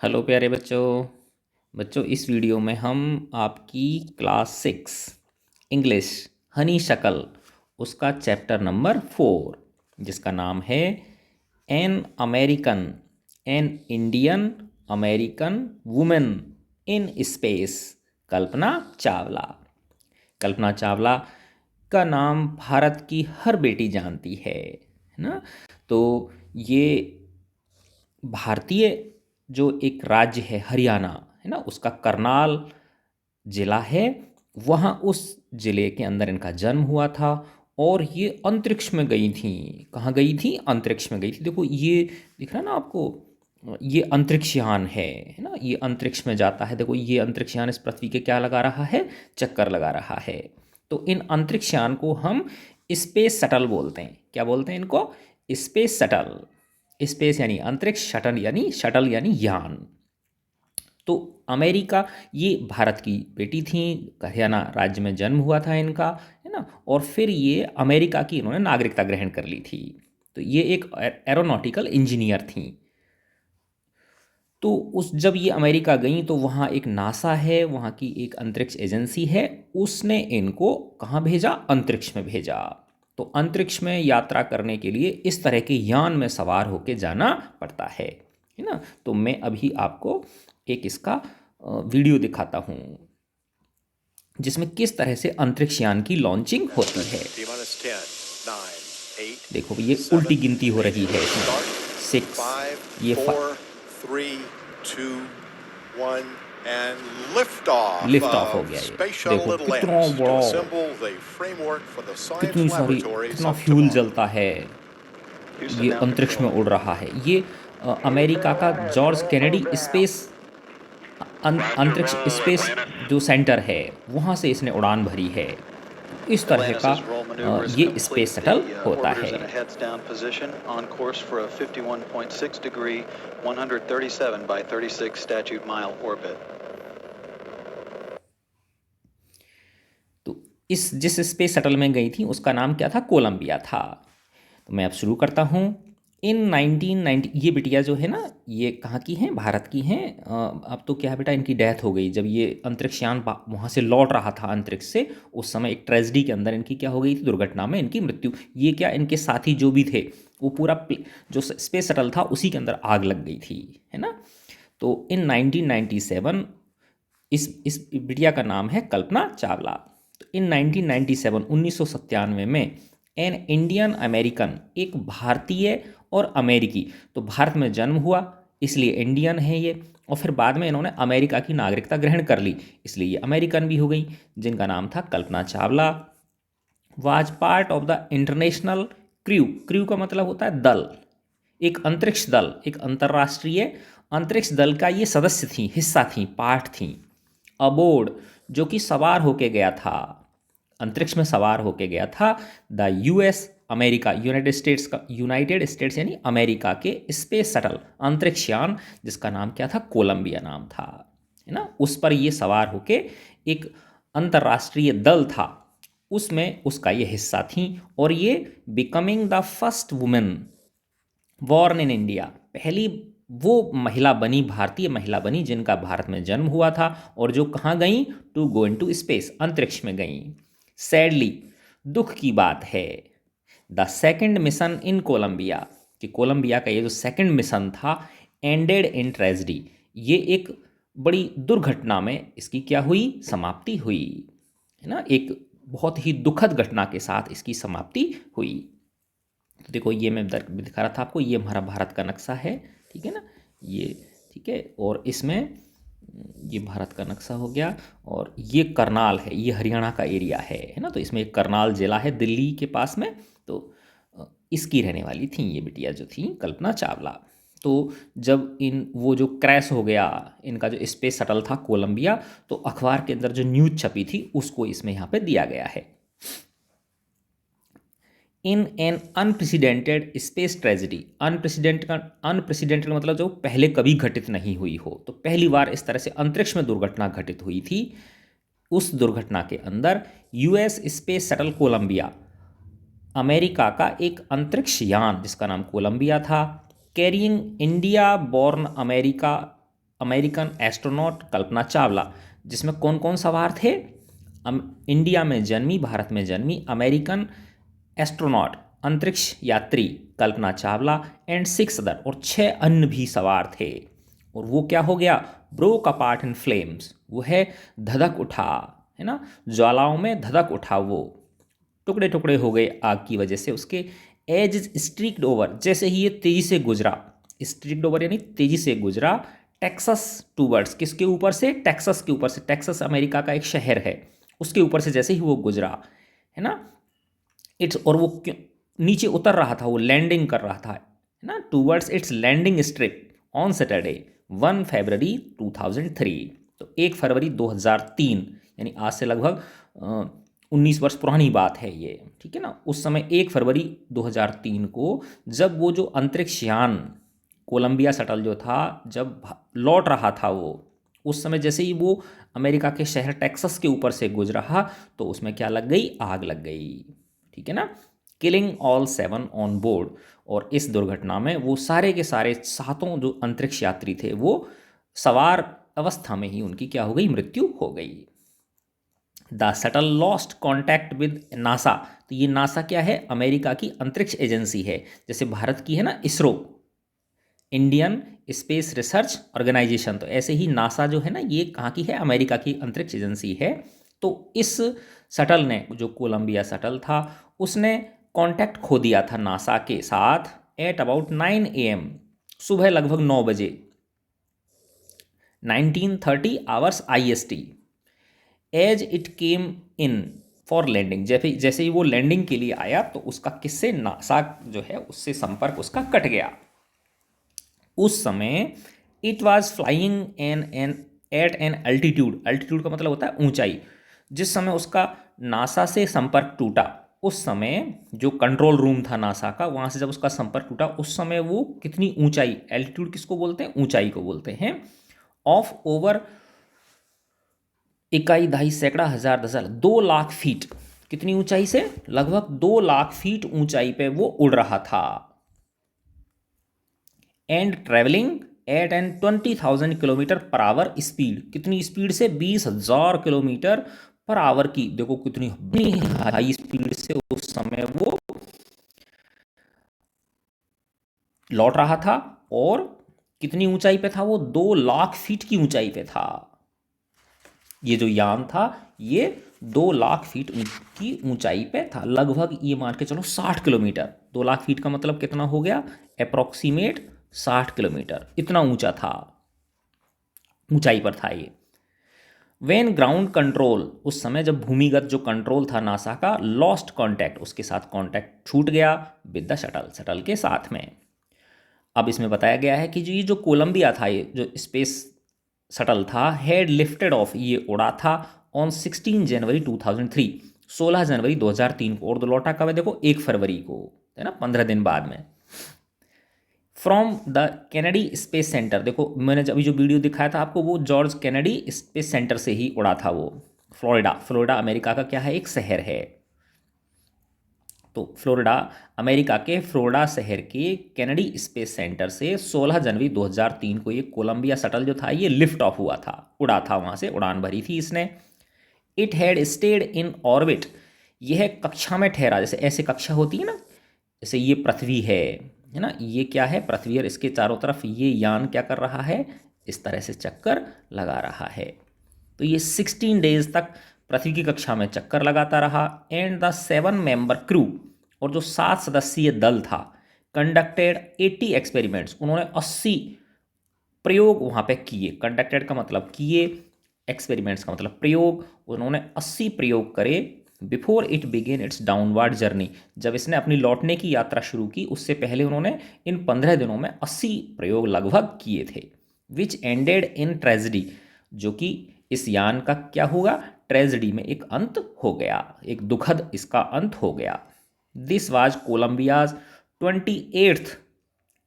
Hello प्यारे बच्चों। बच्चों इस वीडियो में हम आपकी क्लास 6 इंग्लिश हनी शक्ल उसका चैप्टर नंबर 4 जिसका नाम है an American an Indian American women in space Kalpana Chawla. Kalpana Chawla का नाम भारत की हर बेटी जानती है ना। तो ये भारतीय जो एक राज्य है हरियाणा है ना, उसका करनाल जिला है। वहाँ उस जिले के अंदर इनका जन्म हुआ था और ये अंतरिक्ष में गई थी। कहाँ गई थी? अंतरिक्ष में गई थी। देखो ये दिख रहा है ना आपको, ये अंतरिक्ष यान है ना, ये अंतरिक्ष में जाता है। देखो ये अंतरिक्ष यान इस पृथ्वी के क्या लगा रहा है? चक्कर लगा रहा है। तो इन अंतरिक्ष यान को हम स्पेस शटल बोलते हैं। क्या बोलते हैं इनको? Space shuttle. स्पेस यानी अंतरिक्ष, शटल यानी यान। तो अमेरिका, ये भारत की बेटी थी, हरियाणा राज्य में जन्म हुआ था इनका, है ना। और फिर ये अमेरिका की इन्होंने नागरिकता ग्रहण कर ली थी। तो ये एक एरोनॉटिकल इंजीनियर थी। तो उस जब ये अमेरिका गई तो वहाँ एक नासा है, वहाँ की एक अंतरिक्ष एजेंसी है, उसने इनको कहाँ भेजा? अंतरिक्ष में भेजा। तो अंतरिक्ष में यात्रा करने के लिए इस तरह के यान में सवार होकर जाना पड़ता है ना। तो मैं अभी आपको एक इसका वीडियो दिखाता हूँ जिसमें किस तरह से अंतरिक्ष यान की लॉन्चिंग होती है। देखो ये उल्टी गिनती हो रही है इसमें। 6, ये 3, 2, 1 and liftoff लिफ्ट ऑफ हो of गया। ये Space देखो Shuttle कितना Atlantis to बड़ा, assemble the framework for the science कितनी सारी, laboratories कितना of फ्यूल tomorrow. जलता है। ये अंतरिक्ष में उड़ रहा है। ये अमेरिका का जॉर्ज केनेडी स्पेस अंतरिक्ष स्पेस जो सेंटर है वहाँ से इसने उड़ान भरी है। तो इस तरह का Atlantis' roll maneuver is ये complete. स्पेस शटल The होता orbiter is है। in a heads down position on course for a 51.6 degree, 137 by 36 statute mile orbit. तो इस जिस स्पेस शटल में गई थी उसका नाम क्या था? कोलंबिया था। तो मैं अब शुरू करता हूँ। इन 1990, ये बिटिया जो है ना, ये कहाँ की हैं? भारत की हैं। अब तो क्या है बेटा, इनकी डेथ हो गई जब ये अंतरिक्षयान वहाँ से लौट रहा था अंतरिक्ष से। उस समय एक ट्रेजेडी के अंदर इनकी क्या हो गई थी? दुर्घटना में इनकी मृत्यु। ये क्या, इनके साथी जो भी थे वो पूरा जो स्पेस शटल था उसी के अंदर आग लग गई थी, है ना। तो इन 1997, इस बिटिया का नाम है कल्पना चावला। तो इन 1997, 1997 में एन इंडियन अमेरिकन, एक भारतीय और अमेरिकी, तो भारत में जन्म हुआ इसलिए इंडियन है ये, और फिर बाद में इन्होंने अमेरिका की नागरिकता ग्रहण कर ली इसलिए ये अमेरिकन भी हो गई, जिनका नाम था Kalpana Chawla. Was part of the international crew. Crew का मतलब होता है दल, एक अंतरिक्ष दल, एक अंतर्राष्ट्रीय अंतरिक्ष दल का ये सदस्य थी, हिस्सा थी, पार्ट थी। अबोर्ड, जो कि सवार होके गया था, अंतरिक्ष में सवार होके गया था the US America, United states यानी अमेरिका के स्पेस शटल अंतरिक्ष यान, जिसका नाम क्या था? कोलंबिया नाम था, है ना। उस पर ये सवार होके एक अंतर्राष्ट्रीय दल था, उसमें उसका ये हिस्सा थी। और ये becoming the first women born in India, पहली वो महिला बनी, भारतीय महिला बनी जिनका भारत में जन्म हुआ था और जो कहाँ गई? To go into space, अंतरिक्ष में गई। सैडली, दुख की बात है, the second mission in Columbia, कि कोलंबिया का ये जो सेकेंड मिशन था एंडेड इन ट्रेजिडी, ये एक बड़ी दुर्घटना में इसकी क्या हुई? समाप्ति हुई, है ना। एक बहुत ही दुखद घटना के साथ इसकी समाप्ति हुई। तो देखो ये मैं दिखा रहा था आपको, ये हमारा भारत का नक्शा है, ठीक है ना, ये ठीक है। और इसमें ये भारत का नक्शा हो गया और ये करनाल है, ये हरियाणा का एरिया है ना। तो इसमें एक करनाल जिला है दिल्ली के पास में। तो इसकी रहने वाली थी ये बिटिया जो थी कल्पना चावला। तो जब वो जो क्रैश हो गया इनका जो स्पेस शटल था कोलंबिया, तो अखबार के अंदर जो न्यूज़ छपी थी उसको इसमें यहाँ पे दिया गया है। In an unprecedented space tragedy, unprecedented मतलब जो पहले कभी घटित नहीं हुई हो, तो पहली बार इस तरह से अंतरिक्ष में दुर्घटना घटित हुई थी। उस दुर्घटना के अंदर US space shuttle Columbia, America का एक अंतरिक्ष यान जिसका नाम कोलंबिया था, carrying India born America American astronaut Kalpana Chawla, जिसमें कौन कौन सवार थे? इंडिया में जन्मी, भारत में जन्मी अमेरिकन एस्ट्रोनॉट अंतरिक्ष यात्री कल्पना चावला एंड 6 अदर, और 6 अन्य भी सवार थे। और वो क्या हो गया? ब्रोक अपार्ट इन फ्लेम्स, वो है धधक उठा, है ना, ज्वालाओं में धधक उठा, वो टुकड़े टुकड़े हो गए आग की वजह से। उसके एज इज स्ट्रीक्ड ओवर, जैसे ही ये तेजी से गुजरा, स्ट्रीक्ड ओवर यानी तेजी से गुजरा, टेक्सास टूवर्ड्स, किसके ऊपर से? टेक्सास के ऊपर से। टेक्सास अमेरिका का एक शहर है, उसके ऊपर से जैसे ही वो गुजरा, है ना, इट्स, और वो नीचे उतर रहा था, वो लैंडिंग कर रहा था, है ना, towards its landing strip on Saturday 1 February 2003। तो 1 फरवरी 2003, यानी आज से लगभग 19 वर्ष पुरानी बात है ये, ठीक है ना। उस समय 1 फरवरी 2003 को जब वो जो अंतरिक्ष यान कोलंबिया शटल जो था जब लौट रहा था, वो उस समय जैसे ही वो अमेरिका के शहर टेक्सास के ऊपर से गुजरा तो उसमें क्या लग गई? आग लग गई, ठीक है ना, किलिंग ऑल 7 ऑन बोर्ड। और इस दुर्घटना में वो सारे के सारे 7 जो अंतरिक्ष यात्री थे वो सवार अवस्था में ही उनकी क्या हो गई? मृत्यु हो गई। The shuttle lost contact with NASA, तो ये नासा क्या है? अमेरिका की अंतरिक्ष एजेंसी है, जैसे भारत की है ना ISRO, Indian space research organisation, तो ऐसे ही नासा जो है ना ये कहाँ की है? अमेरिका की अंतरिक्ष एजेंसी है। तो इस शटल ने, जो कोलंबिया शटल था, उसने कांटेक्ट खो दिया था नासा के साथ एट अबाउट 9 AM, सुबह लगभग 9 बजे 1930 hours IST, as it came in for landing, जैसे ही वो लैंडिंग के लिए आया तो उसका किससे? नासा जो है उससे संपर्क उसका कट गया। उस समय it was flying at an altitude का मतलब होता है ऊंचाई। जिस समय उसका नासा से संपर्क टूटा, उस समय जो कंट्रोल रूम था नासा का, वहाँ से जब उसका संपर्क टूटा उस समय वो कितनी ऊंचाई, एल्टीट्यूड किसको बोलते हैं? ऊंचाई को बोलते हैं, ऑफ ओवर इकाई दहाई सैकड़ा हजार दशा 2 लाख फीट, कितनी ऊंचाई से? लगभग 2 लाख फीट ऊंचाई पे वो उड़ रहा था। And travelling at an 20,000 kilometre per hour speed, कितनी स्पीड से? 20,000 किलोमीटर पर आवर की, देखो कितनी हाई स्पीड से उस समय वो लौट रहा था। और कितनी ऊंचाई पे था वो? 2 लाख फीट की ऊंचाई पे था। ये जो यान था ये 2 लाख फीट की ऊंचाई पे था, लगभग ये मान के चलो 60 किलोमीटर। 2 लाख फीट का मतलब कितना हो गया? अप्रॉक्सीमेट 60 किलोमीटर, इतना ऊंचा था, ऊंचाई पर था ये। वेन ग्राउंड कंट्रोल, उस समय जब भूमिगत जो कंट्रोल था नासा का, लॉस्ट कॉन्टैक्ट, उसके साथ कॉन्टैक्ट छूट गया विद द शटल के साथ में। अब इसमें बताया गया है कि जो कोलंबिया था, ये जो स्पेस शटल था, हैड लिफ्टेड ऑफ, ये उड़ा था ऑन 16 जनवरी 2003, 16 जनवरी 2003 को। और लौटा कब है? देखो 1 फरवरी को, है ना, 15 दिन बाद में। From the Kennedy Space centre, देखो मैंने अभी जो वीडियो दिखाया था आपको, वो जॉर्ज कैनेडी स्पेस सेंटर से ही उड़ा था वो। फ्लोरिडा अमेरिका का क्या है? एक शहर है। तो फ्लोरिडा अमेरिका के फ्लोरिडा शहर के कैनेडी स्पेस सेंटर से 16 जनवरी 2003 को ये कोलंबिया शटल जो था ये लिफ्ट ऑफ हुआ था, उड़ा था, वहाँ से उड़ान भरी थी इसने। It had stayed in orbit, यह कक्षा में ठहरा, जैसे ऐसे कक्षा होती है ना, जैसे ये पृथ्वी है ना, ये क्या है? पृथ्वी, और इसके चारों तरफ ये यान क्या कर रहा है? इस तरह से चक्कर लगा रहा है। तो ये 16 डेज तक पृथ्वी की कक्षा में चक्कर लगाता रहा। एंड द 7 मेंबर क्रू, और जो 7 सदस्यीय दल था, कंडक्टेड 80 एक्सपेरिमेंट्स, उन्होंने 80 प्रयोग वहाँ पे किए। कंडक्टेड का मतलब किए, एक्सपेरिमेंट्स का मतलब प्रयोग, उन्होंने 80 प्रयोग करे before it began it's downward journey, जब इसने अपनी लौटने की यात्रा शुरू की उससे पहले उन्होंने इन 15 दिनों में 80 प्रयोग लगभग किए थे। विच एंडेड इन ट्रेजिडी, जो कि इस यान का क्या होगा? ट्रेजिडी में एक अंत हो गया, एक दुखद इसका अंत हो गया। This was Columbia's 28th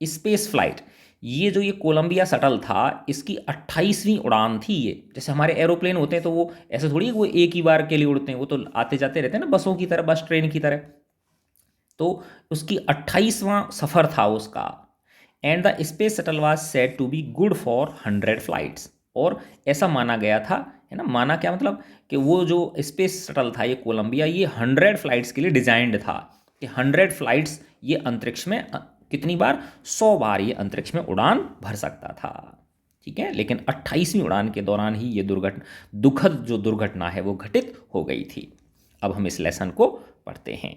space flight, ये जो ये कोलंबिया शटल था इसकी 28वीं उड़ान थी ये। जैसे हमारे एरोप्लेन होते हैं तो वो ऐसे थोड़ी वो एक ही बार के लिए उड़ते हैं, वो तो आते जाते रहते हैं ना, बसों की तरह, बस ट्रेन की तरह। तो उसकी 28वां सफ़र था उसका। And the space shuttle was said to be good for 100 flights. और ऐसा माना गया था, है ना, माना क्या मतलब कि वो जो स्पेस शटल था ये कोलंबिया, ये 100 फ्लाइट्स के लिए डिजाइंड था कि 100 फ्लाइट्स ये अंतरिक्ष में कितनी बार, 100 बार ये अंतरिक्ष में उड़ान भर सकता था। ठीक है, लेकिन 28वीं उड़ान के दौरान ही ये दुखद जो दुर्घटना है वो घटित हो गई थी। अब हम इस लेसन को पढ़ते हैं।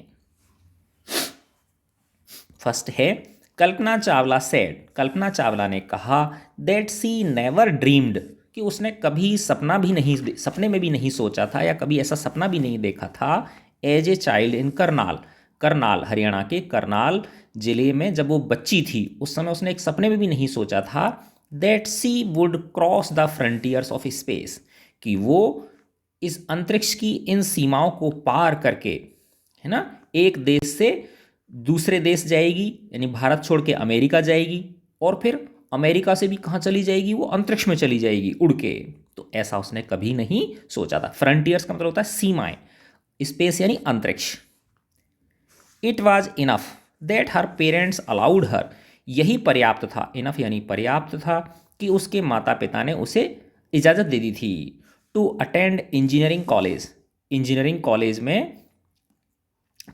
फर्स्ट है कल्पना चावला सेड, कल्पना चावला ने कहा दैट सी नेवर ड्रीम्ड, कि उसने कभी सपने में भी नहीं सोचा था या कभी ऐसा सपना भी नहीं देखा था as a child in Karnal Haryana के करनाल जिले में जब वो बच्ची थी उस समय उसने एक सपने में भी नहीं सोचा था that she would cross the frontiers of space, कि वो इस अंतरिक्ष की इन सीमाओं को पार करके, है ना, एक देश से दूसरे देश जाएगी, यानी भारत छोड़ के अमेरिका जाएगी, और फिर अमेरिका से भी कहाँ चली जाएगी, वो अंतरिक्ष में चली जाएगी उड़ के। तो ऐसा उसने कभी नहीं सोचा था। फ्रंटियर्स का मतलब होता है सीमाएं, स्पेस यानी अंतरिक्ष। It was enough that her parents allowed her, यही पर्याप्त था, इनफ यानी पर्याप्त था कि उसके माता पिता ने उसे इजाज़त दे दी थी टू अटेंड इंजीनियरिंग कॉलेज में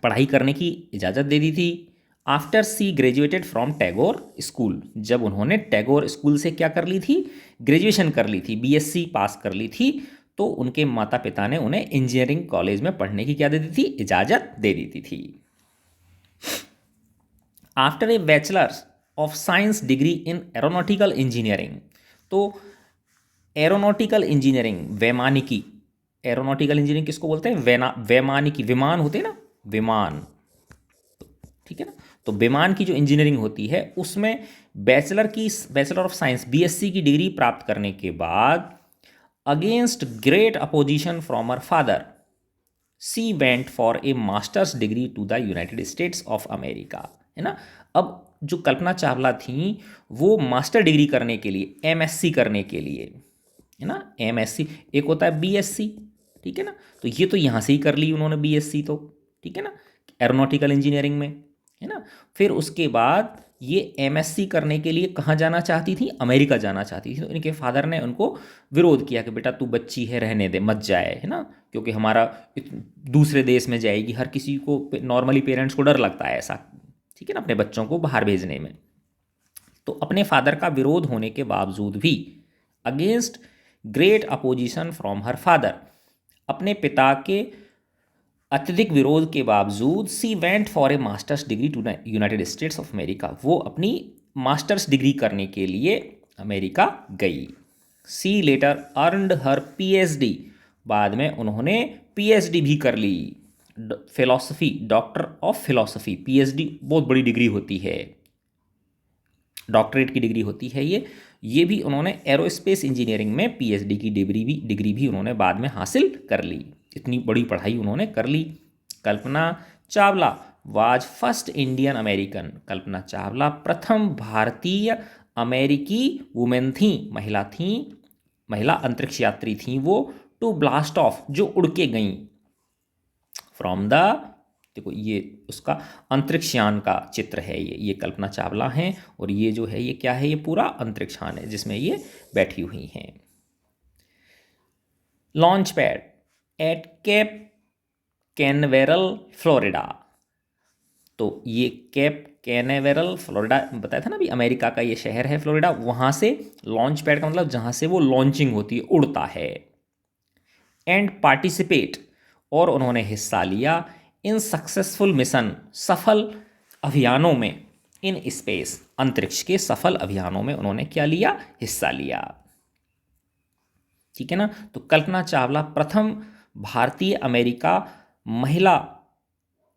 पढ़ाई करने की इजाज़त दे दी थी। After she graduated from Tagore school, जब उन्होंने टैगोर स्कूल से क्या कर ली थी, ग्रेजुएशन कर ली थी, बीएससी पास कर ली थी, तो उनके माता पिता ने उन्हें इंजीनियरिंग कॉलेज में पढ़ने की क्या दे दी थी, इजाज़त दे दी थी। After a bachelors of science degree in aeronautical engineering, तो एरोनॉटिकल इंजीनियरिंग वैमानिकी, एरोनॉटिकल इंजीनियरिंग किसको बोलते हैं, वैमानिकी, विमान होते हैं ना, विमान, ठीक है ना, तो विमान की जो इंजीनियरिंग होती है उसमें बैचलर ऑफ साइंस बीएससी की डिग्री प्राप्त करने के बाद against great opposition from her father she went for a masters degree to the United States of America, है ना। अब जो कल्पना चावला थी वो मास्टर डिग्री करने के लिए, एमएससी करने के लिए, है ना, एमएससी एक होता है बीएससी, ठीक है ना, तो ये तो यहाँ से ही कर ली उन्होंने बीएससी, तो ठीक है ना, एरोनॉटिकल इंजीनियरिंग में, है ना। फिर उसके बाद ये एमएससी करने के लिए कहाँ जाना चाहती थी, अमेरिका जाना चाहती थी, तो इनके फादर ने उनको विरोध किया कि बेटा तू बच्ची है, रहने दे, मत जाए, है ना, क्योंकि हमारा दूसरे देश में जाएगी, हर किसी को नॉर्मली पेरेंट्स को डर लगता है ऐसा, ठीक है ना, अपने बच्चों को बाहर भेजने में। तो अपने फादर का विरोध होने के बावजूद भी, against great opposition from her father, अपने पिता के अत्यधिक विरोध के बावजूद, she went for a masters degree to United States of America, वो अपनी मास्टर्स डिग्री करने के लिए अमेरिका गई। She later earned her PhD, बाद में उन्होंने पीएचडी भी कर ली, philosophy, doctor of philosophy, PhD बहुत बड़ी डिग्री होती है, डॉक्टरेट की डिग्री होती है ये भी उन्होंने एरोस्पेस इंजीनियरिंग में पीएचडी की डिग्री भी उन्होंने बाद में हासिल कर ली। इतनी बड़ी पढ़ाई उन्होंने कर ली। Kalpana Chawla was first Indian American, Kalpana Chawla प्रथम भारतीय अमेरिकी वुमेन थी, महिला अंतरिक्ष यात्री थी वो, टू ब्लास्ट ऑफ, जो उड़ के गई, फ्रॉम द, देखो ये उसका अंतरिक्षयान का चित्र है, ये कल्पना चावला हैं, और ये जो है ये क्या है, ये पूरा अंतरिक्षयान है जिसमें ये बैठी हुई हैं। Launch pad at Cape Canaveral Florida, तो ये केप कैनवेरल फ्लोरिडा बताया था ना अभी, अमेरिका का ये शहर है फ्लोरिडा, वहाँ से लॉन्च पैड का मतलब जहाँ से वो लॉन्चिंग होती है, उड़ता है। एंड पार्टिसिपेट, और उन्होंने हिस्सा लिया, इन सक्सेसफुल मिशन, सफल अभियानों में, इन स्पेस, अंतरिक्ष के सफल अभियानों में उन्होंने क्या लिया, हिस्सा लिया, ठीक है ना। तो कल्पना चावला प्रथम भारतीय अमेरिका महिला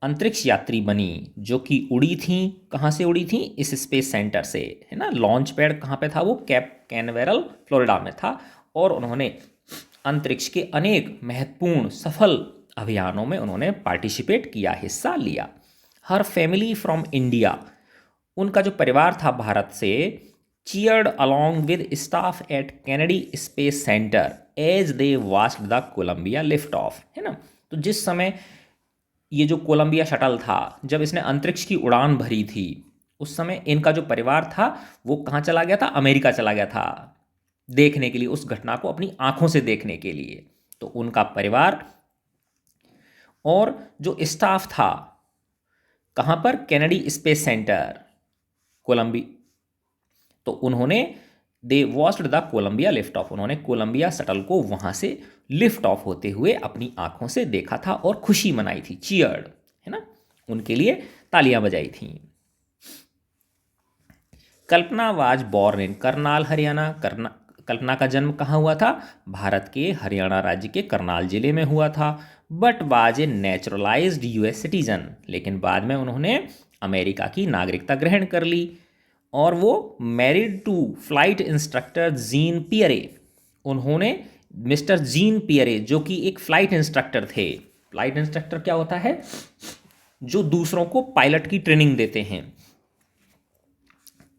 अंतरिक्ष यात्री बनी जो कि उड़ी थी, कहाँ से उड़ी थी, इस स्पेस सेंटर से, है ना। लॉन्च पैड कहाँ पे था, वो कैप कैनवेरल फ्लोरिडा में था, और उन्होंने अंतरिक्ष के अनेक महत्वपूर्ण सफल अभियानों में उन्होंने पार्टिसिपेट किया, हिस्सा लिया। हर फैमिली फ्रॉम इंडिया, उनका जो परिवार था भारत से, cheered along with staff at Kennedy Space Center as they watched the Columbia lift off, है ना। तो जिस समय ये जो कोलंबिया शटल था, जब इसने अंतरिक्ष की उड़ान भरी थी, उस समय इनका जो परिवार था वो कहाँ चला गया था, अमेरिका चला गया था देखने के लिए, उस घटना को अपनी आंखों से देखने के लिए। तो उनका परिवार और जो स्टाफ था कहाँ पर, कैनेडी स्पेस सेंटर कोलंबी, तो उन्होंने they watched the Columbia lift off, उन्होंने कोलंबिया शटल को वहाँ से लिफ्ट ऑफ होते हुए अपनी आंखों से देखा था और खुशी मनाई थी, चीयर्ड, है ना, उनके लिए तालियां बजाई थी। Kalpana was born in Karnal Haryana, Kalpana का जन्म कहाँ हुआ था, भारत के हरियाणा राज्य के करनाल जिले में हुआ था। But was a naturalised US citizen, लेकिन बाद में उन्होंने अमेरिका की नागरिकता ग्रहण कर ली। और वो married to flight instructor Jean Pierre, उन्होंने मिस्टर जीन पियरे जो कि एक फ्लाइट इंस्ट्रक्टर थे। फ्लाइट इंस्ट्रक्टर क्या होता है, जो दूसरों को पायलट की ट्रेनिंग देते हैं,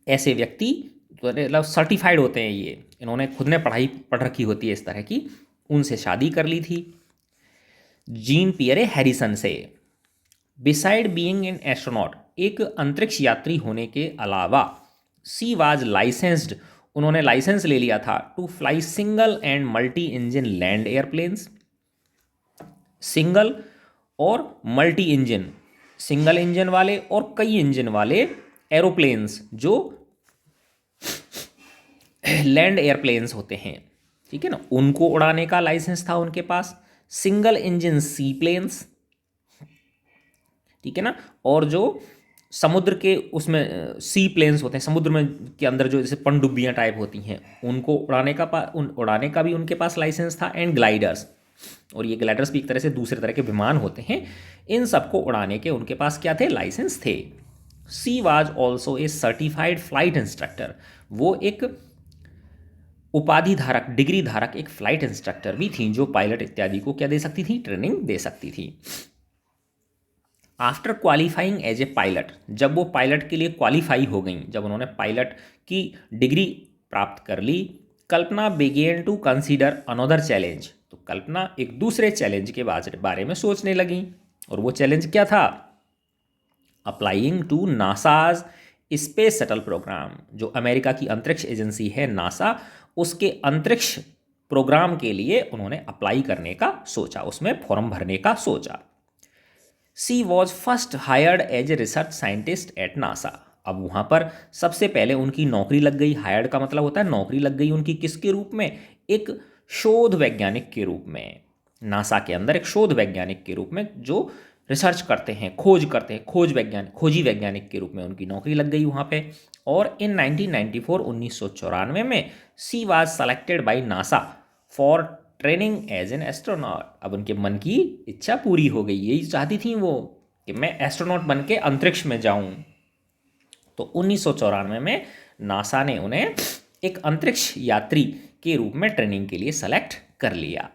ऐसे व्यक्ति मतलब सर्टिफाइड होते हैं ये, इन्होंने खुद ने पढ़ रखी होती है इस तरह की, उनसे शादी कर ली थी जीन पियरे हैरिसन से। बिसाइड बीइंग एन एस्ट्रोनॉट, एक अंतरिक्ष यात्री होने के अलावा, सी वाज लाइसेंस्ड, उन्होंने लाइसेंस ले लिया था to fly single and multi engine land airplanes, single और मल्टी इंजन, सिंगल इंजन वाले और कई इंजन वाले एरोप्लेन्स जो लैंड एयरप्लेन्स होते हैं, ठीक है ना, उनको उड़ाने का लाइसेंस था उनके पास। सिंगल इंजन सी प्लेन्स, ठीक है ना, और जो समुद्र के उसमें सी प्लेन्स होते हैं, समुद्र में के अंदर जो जैसे पनडुब्बियाँ टाइप होती हैं, उनको उड़ाने का भी उनके पास लाइसेंस था। एंड ग्लाइडर्स, और ये ग्लाइडर्स भी एक तरह से दूसरे तरह के विमान होते हैं, इन सबको उड़ाने के उनके पास क्या थे, लाइसेंस थे। She was also a certified flight instructor, वो एक उपाधि धारक, डिग्री धारक एक फ्लाइट इंस्ट्रक्टर भी थी, जो पायलट इत्यादि को क्या दे सकती थी, ट्रेनिंग दे सकती थी। After qualifying as a pilot, जब वो पायलट के लिए क्वालिफाई हो गई, जब उन्होंने पायलट की डिग्री प्राप्त कर ली, Kalpana began to consider another challenge, तो कल्पना एक दूसरे चैलेंज के बारे में सोचने लगी। और वो चैलेंज क्या था, applying to NASA's space shuttle programme, जो अमेरिका की अंतरिक्ष एजेंसी है नासा, उसके अंतरिक्ष प्रोग्राम के लिए उन्होंने अप्लाई करने का सोचा, उसमें फॉर्म भरने का सोचा। She was first hired as a research scientist at NASA, अब वहाँ पर सबसे पहले उनकी नौकरी लग गई, हायर्ड का मतलब होता है नौकरी लग गई उनकी, किसके रूप में, एक शोध वैज्ञानिक के रूप में, नासा के अंदर एक शोध वैज्ञानिक के रूप में जो रिसर्च करते हैं, खोज करते हैं, खोजी वैज्ञानिक के रूप में उनकी नौकरी लग गई वहाँ पे। और इन 1994 में she was selected by NASA for training as an astronaut, अब उनके मन की इच्छा पूरी हो गई, यही चाहती थी वो कि मैं एस्ट्रोनॉट बन के अंतरिक्ष में जाऊं। तो 1994 में नासा ने उन्हें एक अंतरिक्ष यात्री के रूप में ट्रेनिंग के लिए सेलेक्ट कर लिया।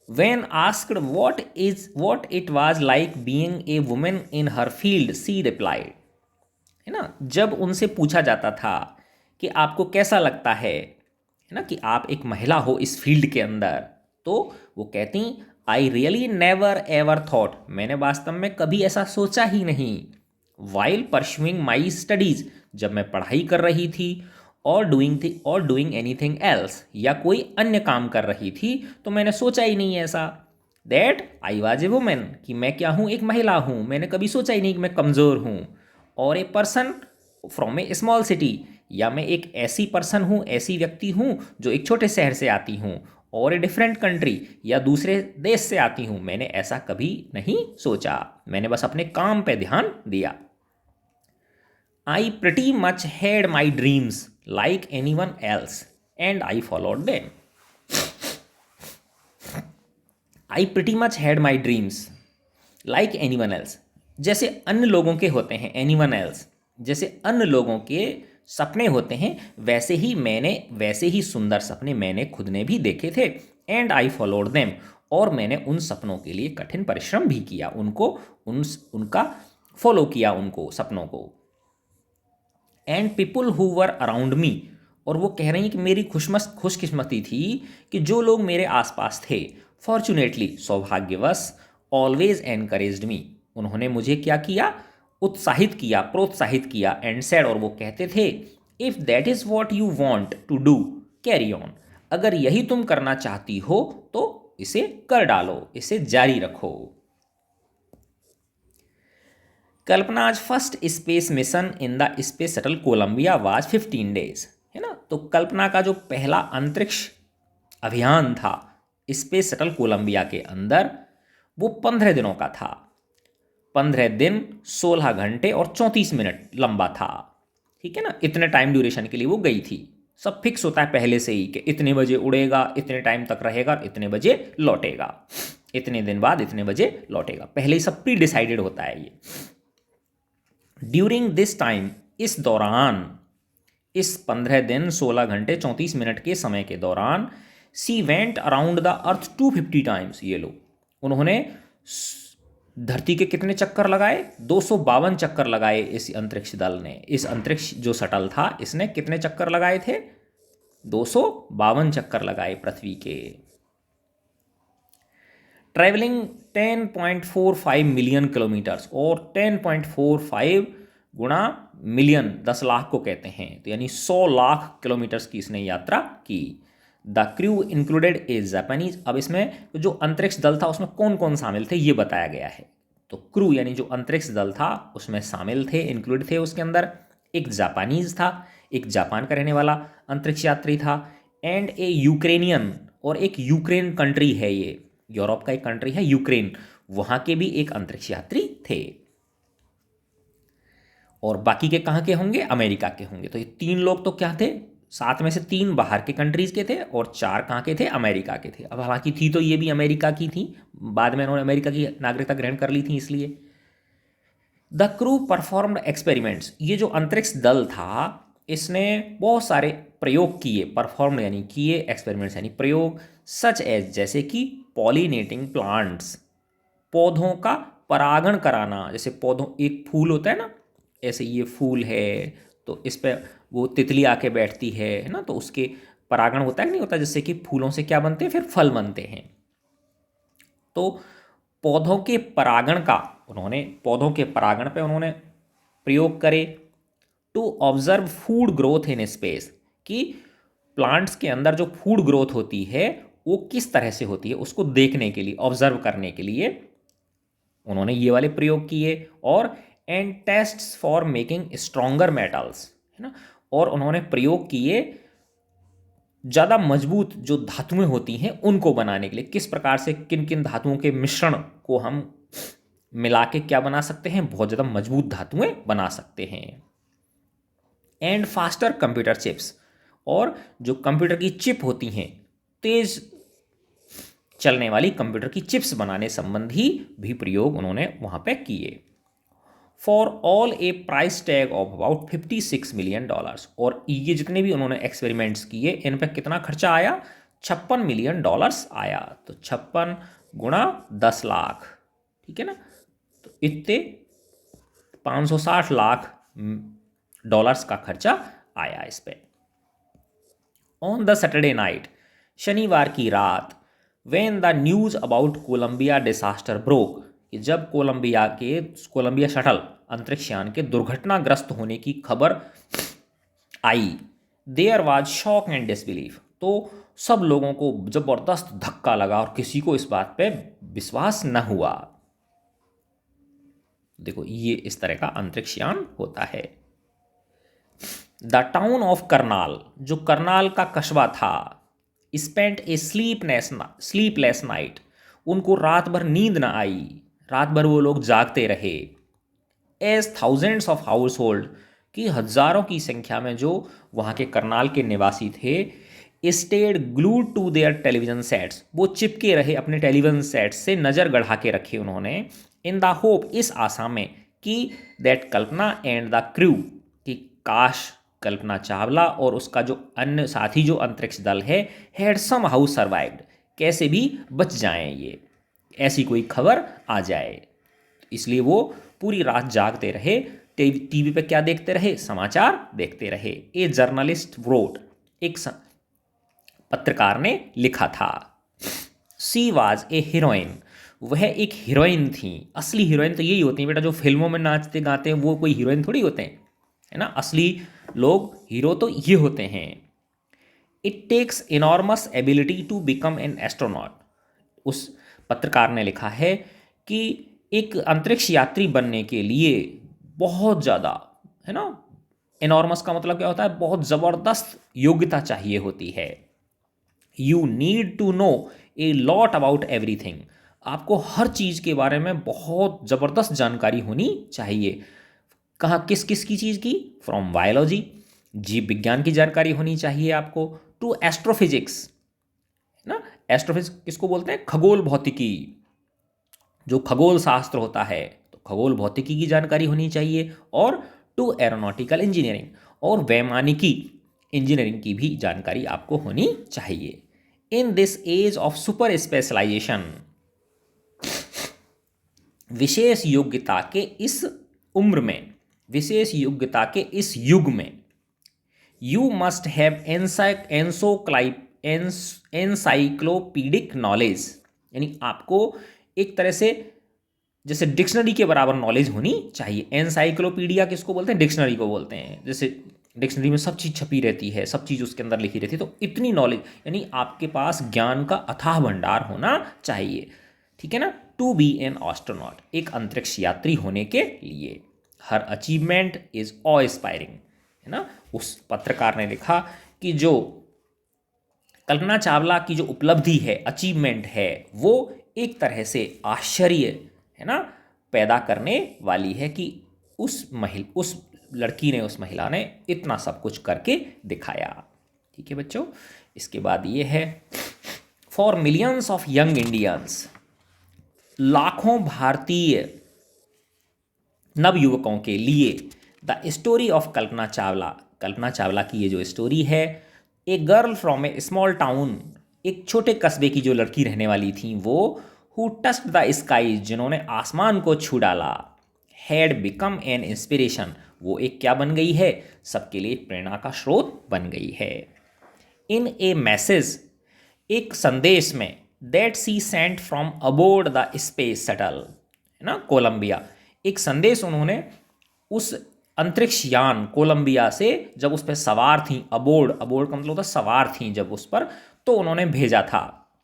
When asked what it was like being a woman in her field, she replied, है ना, जब उनसे पूछा जाता था कि आपको कैसा लगता है ना, कि आप एक महिला हो इस फील्ड के अंदर, तो वो कहती, I really never ever thought, मैंने वास्तव में कभी ऐसा सोचा ही नहीं, वाइल परस्यूइंग माई स्टडीज, जब मैं पढ़ाई कर रही थी, और डूइंग एनीथिंग एल्स, या कोई अन्य काम कर रही थी, तो मैंने सोचा ही नहीं ऐसा, that I was a women, कि मैं क्या हूँ, एक महिला हूँ, मैंने कभी सोचा ही नहीं कि मैं कमज़ोर हूँ। और a person from A small city, या मैं एक ऐसी पर्सन हूँ, ऐसी व्यक्ति हूँ जो एक छोटे शहर से आती हूँ, और ए डिफरेंट कंट्री, या दूसरे देश से आती हूँ, मैंने ऐसा कभी नहीं सोचा, मैंने बस अपने काम पे ध्यान दिया। I pretty much had my dreams like anyone else and I followed them. I pretty much had my dreams like anyone else. जैसे अन्य लोगों के होते हैं, anyone else, जैसे अन्य लोगों के सपने होते हैं, वैसे ही सुंदर सपने मैंने खुद ने भी देखे थे। And I followed them, और मैंने उन सपनों के लिए कठिन परिश्रम भी किया, उनका फॉलो किया, उनको सपनों को। And people who were around me, और वो कह रही हैं कि मेरी खुशकिस्मती थी कि जो लोग मेरे आसपास थे, फॉर्चुनेटली, सौभाग्यवश, ऑलवेज एनकरेज्ड मी, उन्होंने मुझे क्या किया, उत्साहित किया, प्रोत्साहित किया, एंड सेड, और वो कहते थे, if that is what you want to do carry on, अगर यही तुम करना चाहती हो तो इसे कर डालो, इसे जारी रखो। Kalpana's first space mission in the space shuttle Columbia was 15 days, है ना। तो कल्पना का जो पहला अंतरिक्ष अभियान था स्पेस शटल कोलंबिया के अंदर, वो 15 दिनों का था। 15 दिन 16 घंटे और 34 मिनट लंबा था, ठीक है ना। इतने टाइम ड्यूरेशन के लिए वो गई थी। सब फिक्स होता है पहले से ही कि इतने बजे उड़ेगा, इतने टाइम तक रहेगा, इतने बजे लौटेगा, इतने दिन बाद इतने बजे लौटेगा, पहले ही सब प्री डिसाइडेड होता है ये। ड्यूरिंग दिस टाइम, इस दौरान, इस 15 दिन 16 घंटे 34 मिनट के समय के दौरान, she went around the earth 250 times. ये लो, उन्होंने धरती के कितने चक्कर लगाए, 252 चक्कर लगाए इस अंतरिक्ष दल ने। इस अंतरिक्ष जो शटल था इसने कितने चक्कर लगाए थे, 252 चक्कर लगाए पृथ्वी के। ट्रेवलिंग 10.45 मिलियन किलोमीटर्स, और 10.45 गुणा मिलियन 10 लाख को कहते हैं, तो यानी 100 लाख किलोमीटर्स की इसने यात्रा की। The crew included A Japanese, अब इसमें जो अंतरिक्ष दल था उसमें कौन कौन शामिल थे ये बताया गया है। तो क्रू यानी जो अंतरिक्ष दल था उसमें शामिल थे, इंक्लूड थे उसके अंदर, एक जापानीज था, एक जापान का रहने वाला अंतरिक्ष यात्री था, एंड ए यूक्रेनियन, और एक यूक्रेन कंट्री है, ये यूरोप का एक कंट्री है यूक्रेन, वहां के भी एक अंतरिक्ष यात्री थे। और बाकी के कहाँ के होंगे, अमेरिका के होंगे। तो ये 3 लोग तो क्या थे, 7 में से 3 बाहर के कंट्रीज के थे और 4 कहाँ के थे, अमेरिका के थे। अब हालांकि थी तो ये भी अमेरिका की थी, बाद में उन्होंने अमेरिका की नागरिकता ग्रहण कर ली थी इसलिए। द क्रू परफॉर्म्ड एक्सपेरिमेंट्स, ये जो अंतरिक्ष दल था इसने बहुत सारे प्रयोग किए, परफॉर्म्ड यानी किए, एक्सपेरिमेंट्स यानी प्रयोग, सच एज जैसे कि पॉलिनेटिंग प्लांट्स, पौधों का परागण कराना। जैसे पौधों, एक फूल होता है ना, ऐसे ये फूल है तो इस पर वो तितली आके बैठती है ना, तो उसके परागण होता है नहीं होता, जिससे कि फूलों से क्या बनते हैं, फिर फल बनते हैं। तो पौधों के परागण का उन्होंने, पौधों के परागण पे उन्होंने प्रयोग करे। To observe food growth in space, कि प्लांट्स के अंदर जो फूड ग्रोथ होती है वो किस तरह से होती है उसको देखने के लिए, ऑब्जर्व करने के लिए उन्होंने ये वाले प्रयोग किए। और and tests for making stronger metals, है ना, और उन्होंने प्रयोग किए ज़्यादा मजबूत जो धातुएं होती हैं उनको बनाने के लिए, किस प्रकार से किन किन धातुओं के मिश्रण को हम मिला के क्या बना सकते हैं, बहुत ज़्यादा मजबूत धातुएं बना सकते हैं। एंड फास्टर कंप्यूटर चिप्स, और जो कंप्यूटर की चिप होती हैं, तेज चलने वाली कंप्यूटर की चिप्स बनाने संबंधी भी प्रयोग उन्होंने वहाँ पे किए। For all A price tag of about $56 million, और ये जितने भी उन्होंने एक्सपेरिमेंट्स किए इन पर कितना खर्चा आया, $56 मिलियन आया। तो 56 गुणा 10 लाख, ठीक है ना, तो इतने 560 लाख डॉलर्स का खर्चा आया इस पे। ऑन द सैटरडे नाइट, शनिवार की रात, when the news about Columbia disaster broke, कि जब कोलंबिया शटल अंतरिक्ष यान के दुर्घटनाग्रस्त होने की खबर आई, there was shock and disbelief, तो सब लोगों को जबरदस्त धक्का लगा और किसी को इस बात पे विश्वास न हुआ। देखो ये इस तरह का अंतरिक्ष यान होता है। द टाउन ऑफ करनाल, जो करनाल का कस्बा था, स्पेंट ए स्लीपलेस नाइट, उनको रात भर नींद ना आई, रात भर वो लोग जागते रहे। As thousands of household, कि हजारों की संख्या में जो वहाँ के करनाल के निवासी थे, stayed glued to their television sets, वो चिपके रहे अपने टेलीविजन सेट्स से, नज़र गढ़ा के रखे उन्होंने, इन द होप, इस आशा में कि that Kalpana and the crew, कि काश कल्पना चावला और उसका जो अन्य साथी जो अंतरिक्ष दल है, हैड सम हाउ सर्वाइव्ड, कैसे भी बच जाएं, ये ऐसी कोई खबर आ जाए। इसलिए वो पूरी रात जागते रहे, टीवी पे क्या देखते रहे, समाचार देखते रहे। ए जर्नलिस्ट व्रोट, एक पत्रकार ने लिखा था, सी वाज ए हीरोइन वह एक हीरोइन थी। असली हीरोइन तो यही होती है बेटा, जो फिल्मों में नाचते गाते हैं वो कोई हीरोइन थोड़ी होते हैं, है ना। असली लोग हीरो तो ये होते हैं। It takes enormous ability to become an astronaut. उस पत्रकार ने लिखा है कि एक अंतरिक्ष यात्री बनने के लिए बहुत ज़्यादा, है ना, इनॉर्मस का मतलब क्या होता है, बहुत ज़बरदस्त योग्यता चाहिए होती है। You need to know a lot about everything. आपको हर चीज़ के बारे में बहुत ज़बरदस्त जानकारी होनी चाहिए। कहाँ किस किस की चीज़ की? फ्रॉम बायोलॉजी, जीव विज्ञान की जानकारी होनी चाहिए आपको, टू एस्ट्रोफिजिक्स, ना। एस्ट्रोफिजिक्स किसको बोलते हैं? खगोल भौतिकी, जो खगोल शास्त्र होता है, तो खगोल भौतिकी की जानकारी होनी चाहिए। और टू एरोनॉटिकल इंजीनियरिंग, और वैमानिकी इंजीनियरिंग की भी जानकारी आपको होनी चाहिए। In this age of super specialization, विशेष योग्यता के इस उम्र में, विशेष योग्यता के इस युग में, यू मस्ट हैव एनसाइक्लोपीडिक नॉलेज, यानी आपको एक तरह से जैसे डिक्शनरी के बराबर नॉलेज होनी चाहिए। एनसाइक्लोपीडिया किसको बोलते हैं? डिक्शनरी को बोलते हैं। जैसे डिक्शनरी में सब चीज़ छपी रहती है, सब चीज़ उसके अंदर लिखी रहती है, तो इतनी नॉलेज, यानी आपके पास ज्ञान का अथाह भंडार होना चाहिए, ठीक है ना। टू बी एन एस्ट्रोनॉट, एक अंतरिक्ष यात्री होने के लिए। हर अचीवमेंट इज ऑ इंस्पायरिंग, है ना। उस पत्रकार ने लिखा कि जो कल्पना चावला की जो उपलब्धि है, अचीवमेंट है, वो एक तरह से आश्चर्य, है ना, पैदा करने वाली है कि उस लड़की ने, उस महिला ने इतना सब कुछ करके दिखाया। ठीक है बच्चों, इसके बाद ये है, for millions of young Indians, लाखों भारतीय नवयुवकों के लिए, द स्टोरी ऑफ कल्पना चावला, कल्पना चावला की ये जो स्टोरी है, a girl from A small town, एक छोटे कस्बे की जो लड़की रहने वाली थी वो, हु टच्ड द स्काई, जिन्होंने आसमान को छू डाला, हैड बिकम एन इंस्पिरेशन, वो एक क्या बन गई है? सबके लिए प्रेरणा का स्रोत बन गई है। इन ए मैसेज, एक संदेश में, that she sent from aboard the space shuttle, है ना, कोलंबिया, एक संदेश उन्होंने उस अंतरिक्ष यान कोलंबिया से, जब उस पर सवार थी, अबोर्ड, अबोर्ड का मतलब होता है सवार थी जब उस पर, तो उन्होंने भेजा था।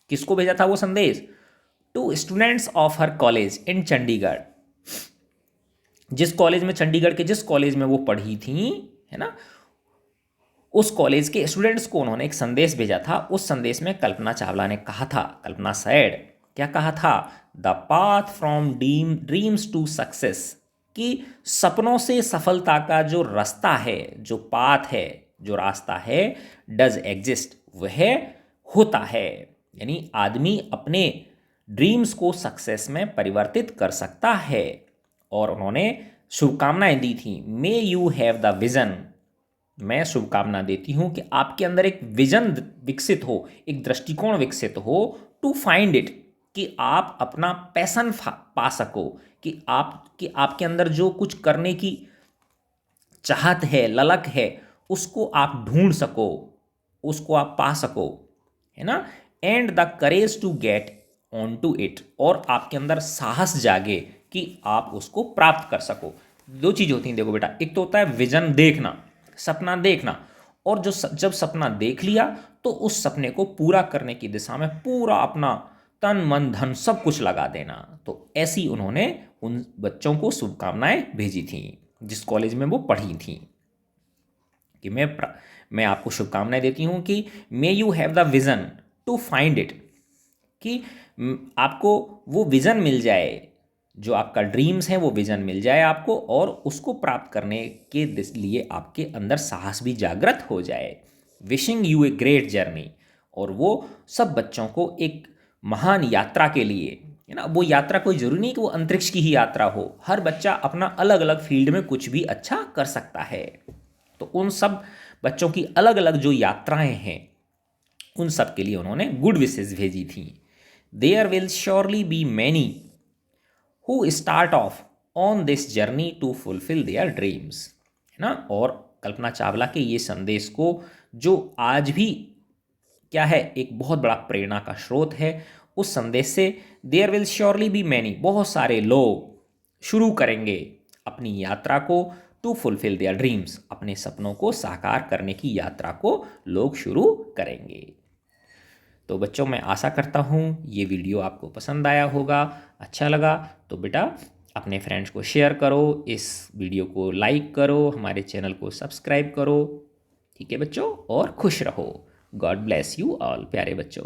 किसको भेजा था वो संदेश? To students of her college in Chandigarh, जिस कॉलेज में, चंडीगढ़ के जिस कॉलेज में वो पढ़ी थी, है ना, उस कॉलेज के स्टूडेंट्स को उन्होंने एक संदेश भेजा था। उस संदेश में कल्पना चावला ने कहा था, कल्पना सैड, क्या कहा था? The path from dreams to success, कि सपनों से सफलता का जो रास्ता है, जो पाथ है, जो रास्ता है, डज एग्जिस्ट, वह होता है। यानी आदमी अपने ड्रीम्स को सक्सेस में परिवर्तित कर सकता है। और उन्होंने शुभकामनाएं दी थी, मे यू हैव द विजन, मैं शुभकामना देती हूँ कि आपके अंदर एक विजन विकसित हो, एक दृष्टिकोण विकसित हो, टू फाइंड इट, कि आप अपना पैशन पा सको, कि आपके अंदर जो कुछ करने की चाहत है, ललक है, उसको आप ढूंढ सको, उसको आप पा सको, है ना। And the courage to get on to it, और आपके अंदर साहस जागे कि आप उसको प्राप्त कर सको। दो चीज़ होती हैं देखो बेटा, एक तो होता है विजन देखना, सपना देखना, और जब सपना देख लिया तो उस सपने को पूरा करने की दिशा में पूरा अपना तन मन धन सब कुछ लगा देना। तो ऐसी उन्होंने उन बच्चों को शुभकामनाएं भेजी थी जिस कॉलेज में वो पढ़ी थी, कि मैं आपको शुभकामनाएं देती हूँ कि may you have the vision to find it, कि आपको वो विजन मिल जाए, जो आपका ड्रीम्स है वो विजन मिल जाए आपको, और उसको प्राप्त करने के लिए आपके अंदर साहस भी जागृत हो जाए। Wishing U a great journey, और वो सब बच्चों को एक महान यात्रा के लिए, है ना, वो यात्रा कोई जरूरी नहीं कि वो अंतरिक्ष की ही यात्रा हो, हर बच्चा अपना अलग अलग फील्ड में कुछ भी अच्छा कर सकता है। तो उन सब बच्चों की अलग अलग जो यात्राएं हैं, उन सब के लिए उन्होंने गुड विशेस भेजी थी। There will surely be many who start off on this journey to fulfil their dreams, है ना। और कल्पना चावला के ये संदेश को, जो आज भी क्या है, एक बहुत बड़ा प्रेरणा का स्रोत है, उस संदेश से there will surely be many, बहुत सारे लोग शुरू करेंगे अपनी यात्रा को टू फुलफिल देयर ड्रीम्स, अपने सपनों को साकार करने की यात्रा को लोग शुरू करेंगे। तो बच्चों मैं आशा करता हूँ ये वीडियो आपको पसंद आया होगा, अच्छा लगा तो बेटा अपने फ्रेंड्स को शेयर करो, इस वीडियो को लाइक करो, हमारे चैनल को सब्सक्राइब करो। ठीक है बच्चों, और खुश रहो। गॉड ब्लेस यू ऑल प्यारे बच्चों।